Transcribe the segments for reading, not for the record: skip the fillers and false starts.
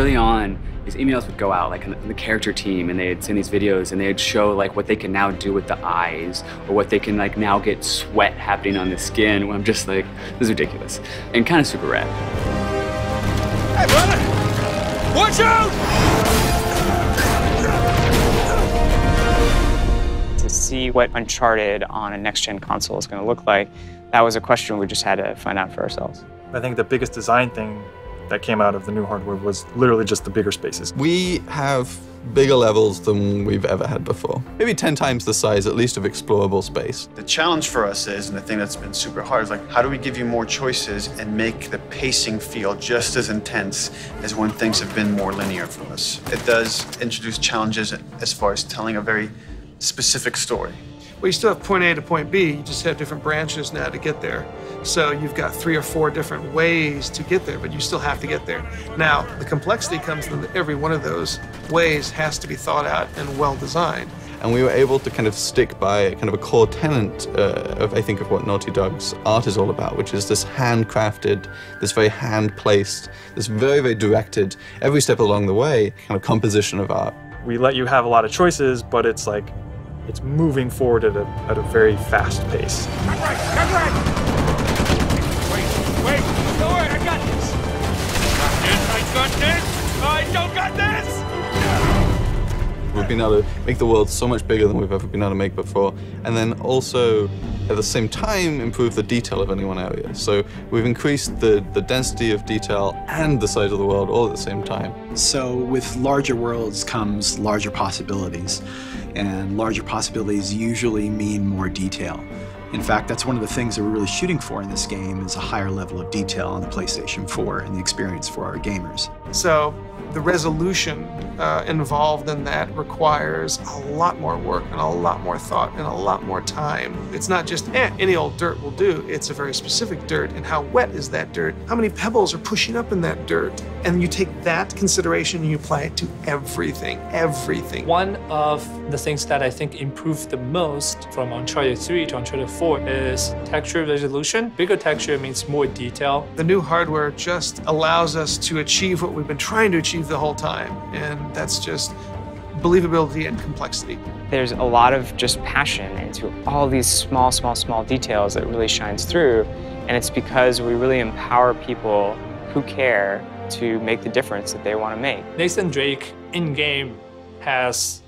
early on, these emails would go out, like in the character team, and they'd send these videos, and they'd show like what they can now do with the eyes, or what they can like now get sweat happening on the skin. I'm just like, this is ridiculous, and kind of super rad. Hey, brother! Watch out! To see what Uncharted on a next-gen console is going to look like, that was a question we just had to find out for ourselves. I think the biggest design thing that came out of the new hardware was literally just the bigger spaces. We have bigger levels than we've ever had before. Maybe 10 times the size, at least, of explorable space. The challenge for us is, and the thing that's been super hard, is like, how do we give you more choices and make the pacing feel just as intense as when things have been more linear for us? It does introduce challenges as far as telling a very specific story. Well, you still have point A to point B, you just have different branches now to get there. So you've got 3 or 4 different ways to get there, but you still have to get there. Now, the complexity comes in that every one of those ways has to be thought out and well designed. And we were able to kind of stick by kind of a core tenet of, I think, of what Naughty Dog's art is all about, which is this handcrafted, this very hand-placed, this very, very directed, every step along the way, kind of composition of art. We let you have a lot of choices, but it's like, it's moving forward at a very fast pace. Cut right! Wait, don't worry, I got this! I don't got this! We've been able to make the world so much bigger than we've ever been able to make before, and then also, at the same time, improve the detail of any one area. So we've increased the density of detail and the size of the world all at the same time. So with larger worlds comes larger possibilities, and larger possibilities usually mean more detail. In fact, that's one of the things that we're really shooting for in this game is a higher level of detail on the PlayStation 4 and the experience for our gamers. So the resolution involved in that requires a lot more work and a lot more thought and a lot more time. It's not just, any old dirt will do. It's a very specific dirt, and how wet is that dirt? How many pebbles are pushing up in that dirt? And you take that consideration and you apply it to everything. One of the things that I think improved the most from Uncharted 3 to Uncharted 4 is texture resolution. Bigger texture means more detail. The new hardware just allows us to achieve what we've been trying to achieve the whole time, and that's just believability and complexity. There's a lot of just passion into all these small details that really shines through, and it's because we really empower people who care to make the difference that they want to make. Nathan Drake in-game has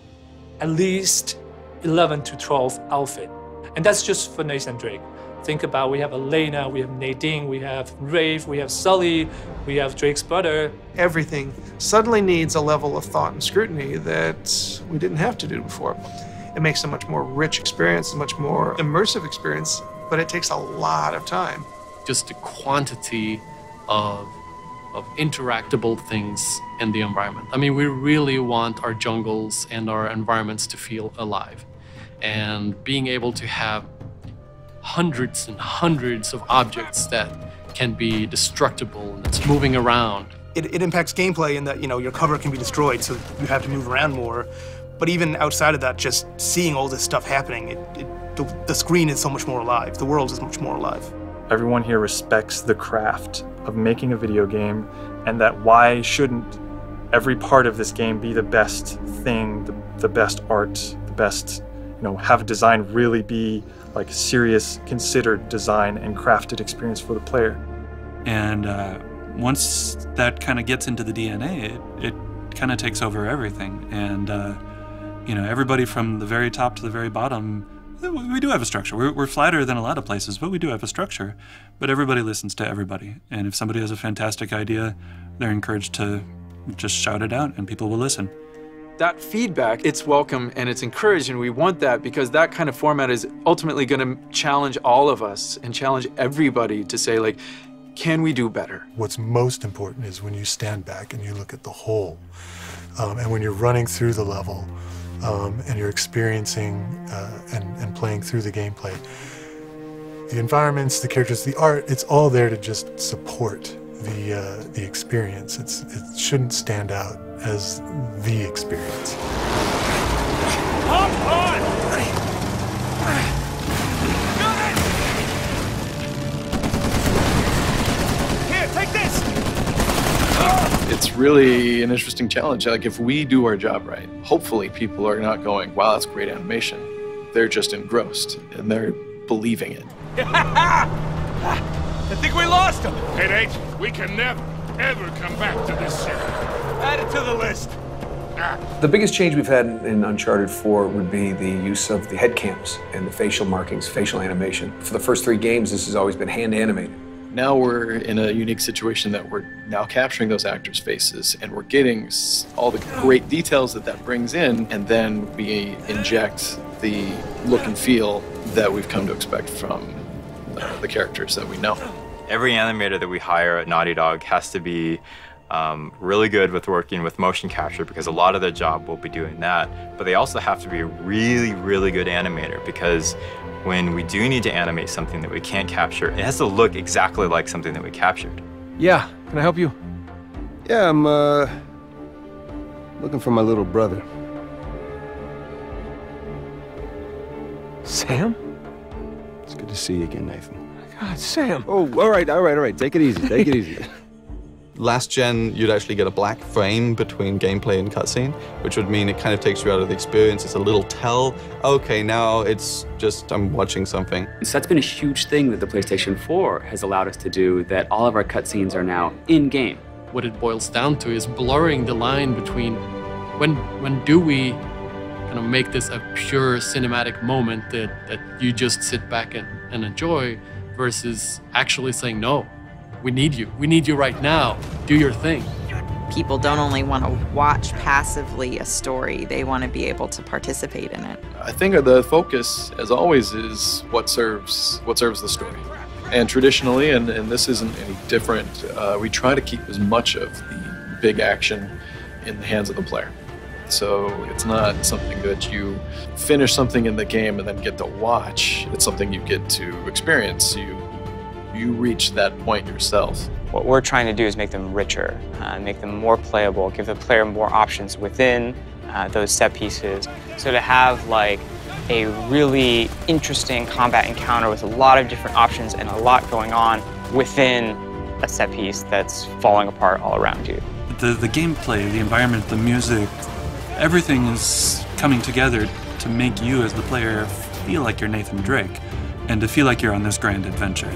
at least 11 to 12 outfits, and that's just for Nathan Drake. Think about, we have Elena, we have Nadine, we have Rafe, we have Sully, we have Drake's brother. Everything suddenly needs a level of thought and scrutiny that we didn't have to do before. It makes a much more rich experience, a much more immersive experience, but it takes a lot of time. Just the quantity of interactable things in the environment. I mean, we really want our jungles and our environments to feel alive. And being able to have hundreds and hundreds of objects that can be destructible and that's moving around. It impacts gameplay in that, your cover can be destroyed, so you have to move around more. But even outside of that, just seeing all this stuff happening, the screen is so much more alive. The world is much more alive. Everyone here respects the craft of making a video game, and that why shouldn't every part of this game be the best thing, the best art, the best, have design really be like serious, considered design and crafted experience for the player. And once that kind of gets into the DNA, it kind of takes over everything. And everybody from the very top to the very bottom, we do have a structure. We're flatter than a lot of places, but we do have a structure. But everybody listens to everybody. And if somebody has a fantastic idea, they're encouraged to just shout it out, and people will listen. That feedback, it's welcome and it's encouraged, and we want that because that kind of format is ultimately going to challenge all of us and challenge everybody to say, like, can we do better? What's most important is when you stand back and you look at the whole, and when you're running through the level, and you're experiencing and playing through the gameplay. The environments, the characters, the art, it's all there to just support the experience. It shouldn't stand out as the experience. Hop on! Here, take this! It's really an interesting challenge. Like, if we do our job right, hopefully people are not going, wow, that's great animation. They're just engrossed, and they're believing it. I think we lost him. Hey, Nate, we can never, ever come back to this ship. Add it to the list. The biggest change we've had in Uncharted 4 would be the use of the head cams and the facial markings, facial animation. For the first 3 games, this has always been hand animated. Now we're in a unique situation that we're now capturing those actors' faces, and we're getting all the great details that brings in, and then we inject the look and feel that we've come to expect from the characters that we know. Every animator that we hire at Naughty Dog has to be really good with working with motion capture, because a lot of their job will be doing that. But they also have to be a really, really good animator, because when we do need to animate something that we can't capture, it has to look exactly like something that we captured. Yeah, can I help you? Yeah, I'm looking for my little brother. Sam? It's good to see you again, Nathan. God, Sam. Oh, all right. Take it easy, take it easy. Last gen, you'd actually get a black frame between gameplay and cutscene, which would mean it kind of takes you out of the experience. It's a little tell. Okay, now it's just I'm watching something. So that's been a huge thing that the PlayStation 4 has allowed us to do, that all of our cutscenes are now in-game. What it boils down to is blurring the line between when do we kind of make this a pure cinematic moment that you just sit back and enjoy, versus actually saying, no, we need you right now, do your thing. People don't only want to watch passively a story, they want to be able to participate in it. I think the focus, as always, is what serves the story. And traditionally, and this isn't any different, we try to keep as much of the big action in the hands of the player. So it's not something that you finish something in the game and then get to watch. It's something you get to experience. You reach that point yourself. What we're trying to do is make them richer, make them more playable, give the player more options within those set pieces. So to have like a really interesting combat encounter with a lot of different options and a lot going on within a set piece that's falling apart all around you. The gameplay, the environment, the music, everything is coming together to make you as the player feel like you're Nathan Drake and to feel like you're on this grand adventure.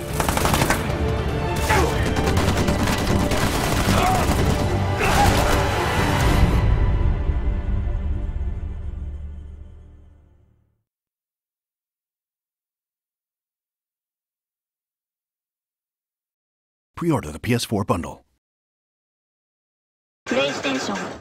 Pre-order the PS4 bundle. PlayStation